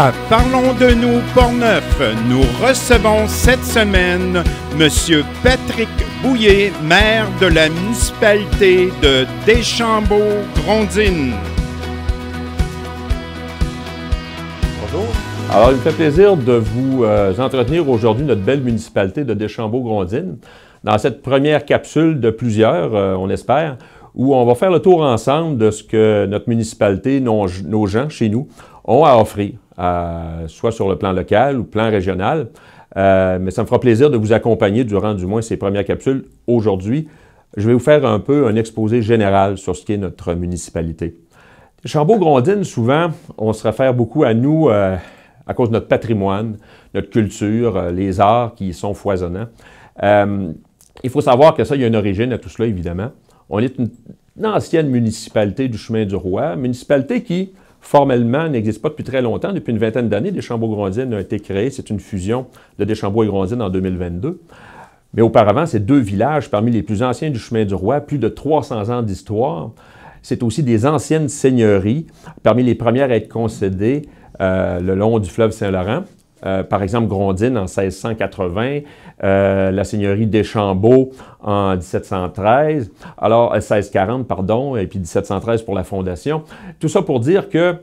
À Parlons de nous Portneuf, nous recevons cette semaine M. Patrick Bouillet, maire de la municipalité de Deschambault-Grondines. Bonjour. Alors, il me fait plaisir de vous entretenir aujourd'hui notre belle municipalité de Deschambault-Grondines dans cette première capsule de plusieurs, on espère, où on va faire le tour ensemble de ce que notre municipalité, nos gens chez nous, ont à offrir, soit sur le plan local ou plan régional. Mais ça me fera plaisir de vous accompagner durant du moins ces premières capsules. Aujourd'hui, je vais vous faire un peu un exposé général sur ce qu'est notre municipalité. Deschambault-Grondines, souvent, on se réfère beaucoup à nous à cause de notre patrimoine, notre culture, les arts qui y sont foisonnants. Il faut savoir que ça, il y a une origine à tout cela, évidemment. On est une ancienne municipalité du Chemin du Roi, municipalité qui, formellement, n'existe pas depuis très longtemps. Depuis une vingtaine d'années, Deschambault-Grondines a été créée. C'est une fusion de Deschambault et Grondines en 2022. Mais auparavant, c'est deux villages parmi les plus anciens du Chemin du Roi, plus de 300 ans d'histoire. C'est aussi des anciennes seigneuries, parmi les premières à être concédées le long du fleuve Saint-Laurent. Par exemple, Grondines en 1680, la seigneurie Deschambault en 1713, alors 1640, pardon, et puis 1713 pour la fondation. Tout ça pour dire que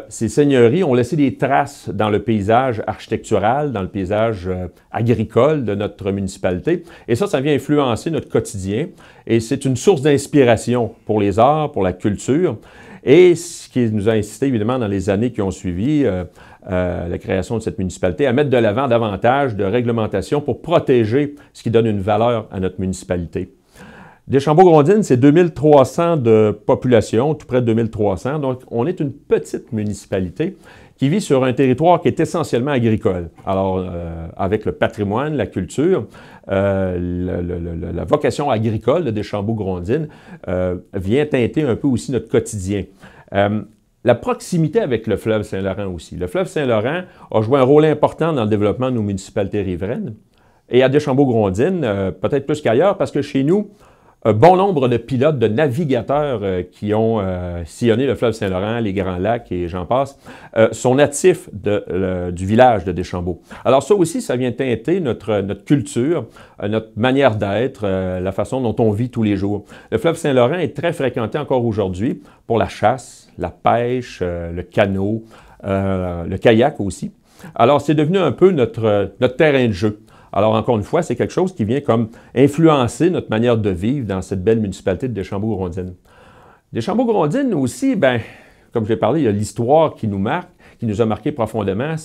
ces seigneuries ont laissé des traces dans le paysage architectural, dans le paysage agricole de notre municipalité. Et ça vient influencer notre quotidien. Et c'est une source d'inspiration pour les arts, pour la culture. Et ce qui nous a incité, évidemment, dans les années qui ont suivi la création de cette municipalité, à mettre de l'avant davantage de réglementation pour protéger ce qui donne une valeur à notre municipalité. Deschambault-Grondines, c'est 2300 de population, tout près de 2300. Donc, on est une petite municipalité qui vit sur un territoire qui est essentiellement agricole. Alors, avec le patrimoine, la culture, la vocation agricole de Deschambault-Grondines vient teinter un peu aussi notre quotidien. La proximité avec le fleuve Saint-Laurent aussi. Le fleuve Saint-Laurent a joué un rôle important dans le développement de nos municipalités riveraines. Et à Deschambault-Grondines, peut-être plus qu'ailleurs, parce que chez nous, un bon nombre de pilotes, de navigateurs qui ont sillonné le fleuve Saint-Laurent, les Grands Lacs et j'en passe, sont natifs du village de Deschambault. Alors ça aussi, ça vient teinter notre culture, notre manière d'être, la façon dont on vit tous les jours. Le fleuve Saint-Laurent est très fréquenté encore aujourd'hui pour la chasse, la pêche, le canot, le kayak aussi. Alors c'est devenu un peu notre terrain de jeu. Alors, encore une fois, c'est quelque chose qui vient comme influencer notre manière de vivre dans cette belle municipalité de Deschambault-Grondines. Deschambault-Grondines aussi, bien, comme je l'ai parlé, il y a l'histoire qui nous marque, qui nous a marqué profondément,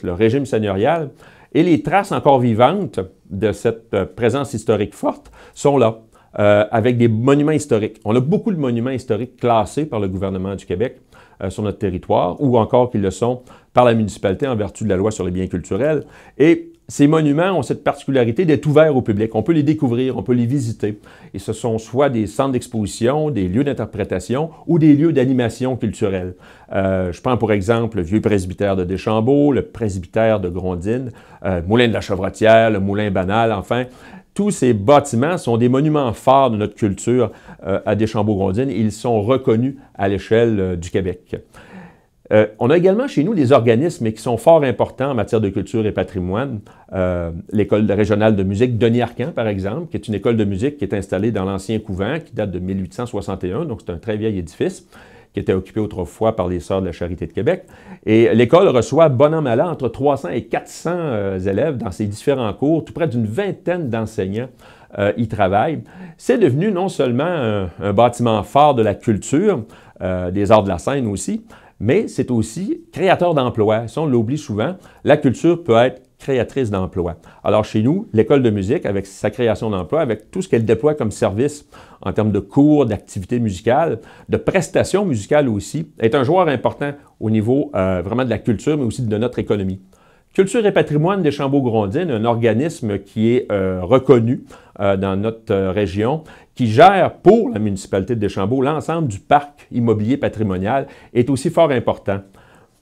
le régime seigneurial, et les traces encore vivantes de cette présence historique forte sont là, avec des monuments historiques. On a beaucoup de monuments historiques classés par le gouvernement du Québec sur notre territoire, ou encore qu'ils le sont par la municipalité en vertu de la loi sur les biens culturels. Et ces monuments ont cette particularité d'être ouverts au public. On peut les découvrir, on peut les visiter. Et ce sont soit des centres d'exposition, des lieux d'interprétation ou des lieux d'animation culturelle. Je prends pour exemple le vieux presbytère de Deschambault, le presbytère de Grondines, Moulin de la Chevrotière, le Moulin Banal, enfin. Tous ces bâtiments sont des monuments forts de notre culture à Deschambault-Grondines et ils sont reconnus à l'échelle du Québec. On a également chez nous des organismes qui sont fort importants en matière de culture et patrimoine. L'École régionale de musique Denis Arcand, par exemple, qui est une école de musique qui est installée dans l'ancien couvent, qui date de 1861, donc c'est un très vieil édifice, qui était occupé autrefois par les Sœurs de la Charité de Québec. Et l'école reçoit, bon an, mal an, entre 300 et 400 élèves dans ses différents cours, tout près d'une vingtaine d'enseignants y travaillent. C'est devenu non seulement un bâtiment fort de la culture, des arts de la scène aussi, mais c'est aussi créateur d'emplois. Ça, on l'oublie souvent. La culture peut être créatrice d'emplois. Alors chez nous, l'école de musique, avec sa création d'emplois, avec tout ce qu'elle déploie comme service en termes de cours, d'activités musicales, de prestations musicales aussi, est un joueur important au niveau vraiment de la culture, mais aussi de notre économie. Culture et patrimoine Deschambault-Grondines, un organisme qui est reconnu dans notre région, qui gère pour la municipalité de Deschambault l'ensemble du parc immobilier patrimonial, est aussi fort important.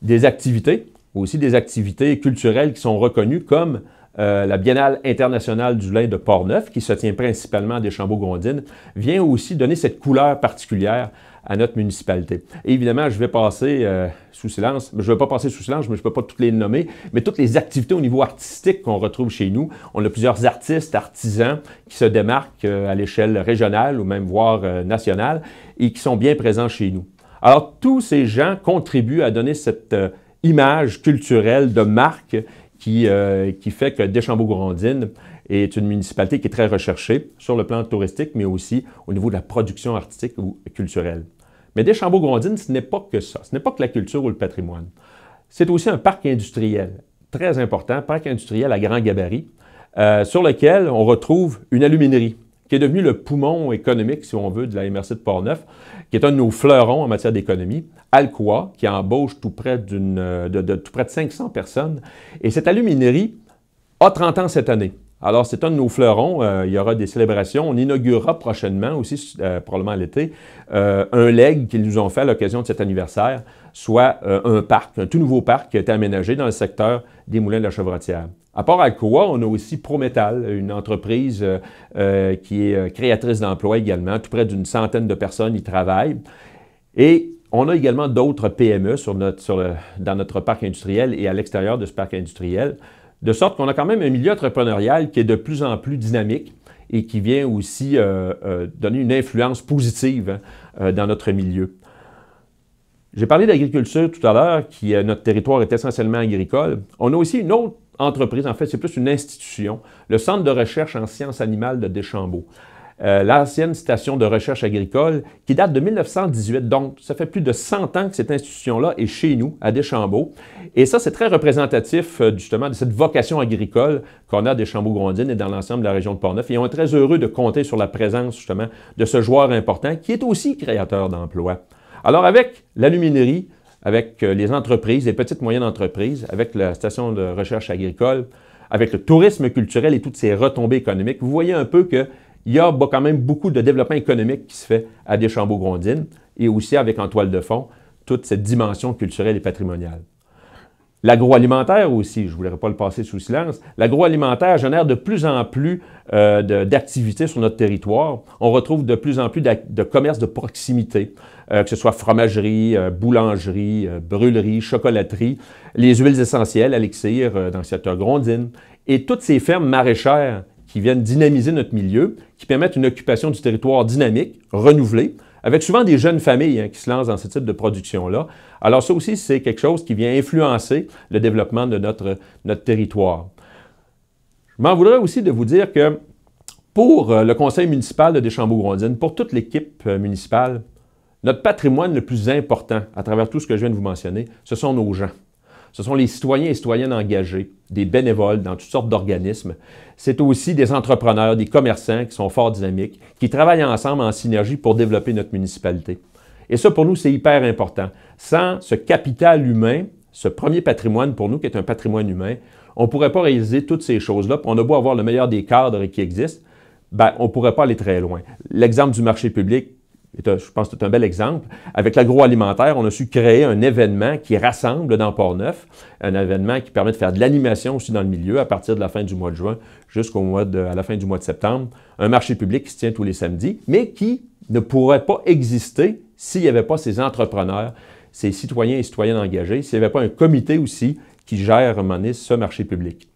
Des activités, aussi des activités culturelles qui sont reconnues comme la Biennale internationale du lin de Portneuf, qui se tient principalement à Deschambault-Grondines, vient aussi donner cette couleur particulière à notre municipalité. Et évidemment, je vais passer sous silence, je ne vais pas passer sous silence, mais je ne peux pas toutes les nommer, mais toutes les activités au niveau artistique qu'on retrouve chez nous. On a plusieurs artistes, artisans qui se démarquent à l'échelle régionale ou même voire nationale et qui sont bien présents chez nous. Alors, tous ces gens contribuent à donner cette image culturelle de marque qui fait que Deschambault-Grondines est une municipalité qui est très recherchée sur le plan touristique, mais aussi au niveau de la production artistique ou culturelle. Mais Deschambault-Grondines, ce n'est pas que ça. Ce n'est pas que la culture ou le patrimoine. C'est aussi un parc industriel très important, parc industriel à grand gabarit, sur lequel on retrouve une aluminerie, qui est devenue le poumon économique, si on veut, de la MRC de Portneuf, qui est un de nos fleurons en matière d'économie, Alcoa, qui embauche tout près de 500 personnes. Et cette aluminerie a 30 ans cette année. Alors, c'est un de nos fleurons. Il y aura des célébrations. On inaugurera prochainement, aussi probablement à l'été, un legs qu'ils nous ont fait à l'occasion de cet anniversaire, soit un parc, un tout nouveau parc qui a été aménagé dans le secteur des Moulins de la Chevrotière. À part Alcoa, on a aussi Prométal, une entreprise qui est créatrice d'emplois également. Tout près d'une centaine de personnes y travaillent. Et on a également d'autres PME dans notre parc industriel et à l'extérieur de ce parc industriel, de sorte qu'on a quand même un milieu entrepreneurial qui est de plus en plus dynamique et qui vient aussi donner une influence positive dans notre milieu. J'ai parlé d'agriculture tout à l'heure, notre territoire est essentiellement agricole. On a aussi une autre entreprise, en fait, c'est plus une institution, le Centre de recherche en sciences animales de Deschambault. L'ancienne station de recherche agricole qui date de 1918. Donc, ça fait plus de 100 ans que cette institution-là est chez nous, à Deschambault. Et ça, c'est très représentatif, justement, de cette vocation agricole qu'on a à Deschambault-Grondines et dans l'ensemble de la région de Portneuf. Et on est très heureux de compter sur la présence, justement, de ce joueur important qui est aussi créateur d'emplois. Alors, avec l'aluminerie, avec les entreprises, les petites et moyennes entreprises, avec la station de recherche agricole, avec le tourisme culturel et toutes ces retombées économiques, vous voyez un peu que il y a quand même beaucoup de développement économique qui se fait à Deschambault-Grondines et aussi avec en toile de fond toute cette dimension culturelle et patrimoniale. L'agroalimentaire aussi, je ne voudrais pas le passer sous silence, l'agroalimentaire génère de plus en plus d'activités sur notre territoire. On retrouve de plus en plus de commerces de proximité, que ce soit fromagerie, boulangerie, brûlerie, chocolaterie, les huiles essentielles à l'Élixir dans le secteur Grondines et toutes ces fermes maraîchères qui viennent dynamiser notre milieu, qui permettent une occupation du territoire dynamique, renouvelée, avec souvent des jeunes familles qui se lancent dans ce type de production-là. Alors ça aussi, c'est quelque chose qui vient influencer le développement de notre territoire. Je m'en voudrais aussi de vous dire que pour le conseil municipal de Deschambault-Grondines, pour toute l'équipe municipale, notre patrimoine le plus important, à travers tout ce que je viens de vous mentionner, ce sont nos gens. Ce sont les citoyens et citoyennes engagés, des bénévoles dans toutes sortes d'organismes. C'est aussi des entrepreneurs, des commerçants qui sont fort dynamiques, qui travaillent ensemble en synergie pour développer notre municipalité. Et ça, pour nous, c'est hyper important. Sans ce capital humain, ce premier patrimoine pour nous, qui est un patrimoine humain, on ne pourrait pas réaliser toutes ces choses-là. On a beau avoir le meilleur des cadres qui existent, on ne pourrait pas aller très loin. L'exemple du marché public, je pense que c'est un bel exemple. Avec l'agroalimentaire, on a su créer un événement qui rassemble dans Portneuf, un événement qui permet de faire de l'animation aussi dans le milieu à partir de la fin du mois de juin à la fin du mois de septembre. Un marché public qui se tient tous les samedis, mais qui ne pourrait pas exister s'il n'y avait pas ces entrepreneurs, ces citoyens et citoyennes engagés, s'il n'y avait pas un comité aussi qui gère à un moment donné ce marché public.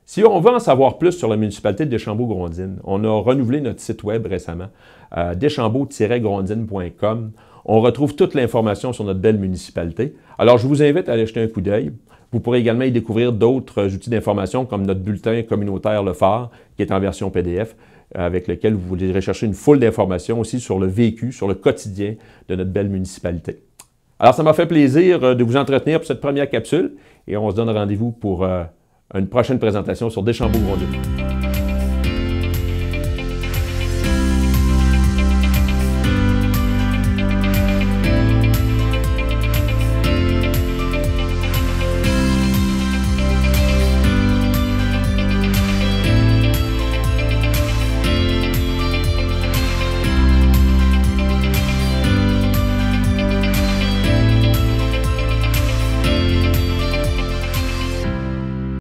Si on veut en savoir plus sur la municipalité de Deschambault-Grondines, on a renouvelé notre site web récemment, deschambault-grondines.com. On retrouve toute l'information sur notre belle municipalité. Alors, je vous invite à aller jeter un coup d'œil. Vous pourrez également y découvrir d'autres outils d'information comme notre bulletin communautaire Le Phare, qui est en version PDF, avec lequel vous pourrez rechercher une foule d'informations aussi sur le vécu, sur le quotidien de notre belle municipalité. Alors, ça m'a fait plaisir de vous entretenir pour cette première capsule et on se donne rendez-vous pour une prochaine présentation sur Deschambault-Grondines.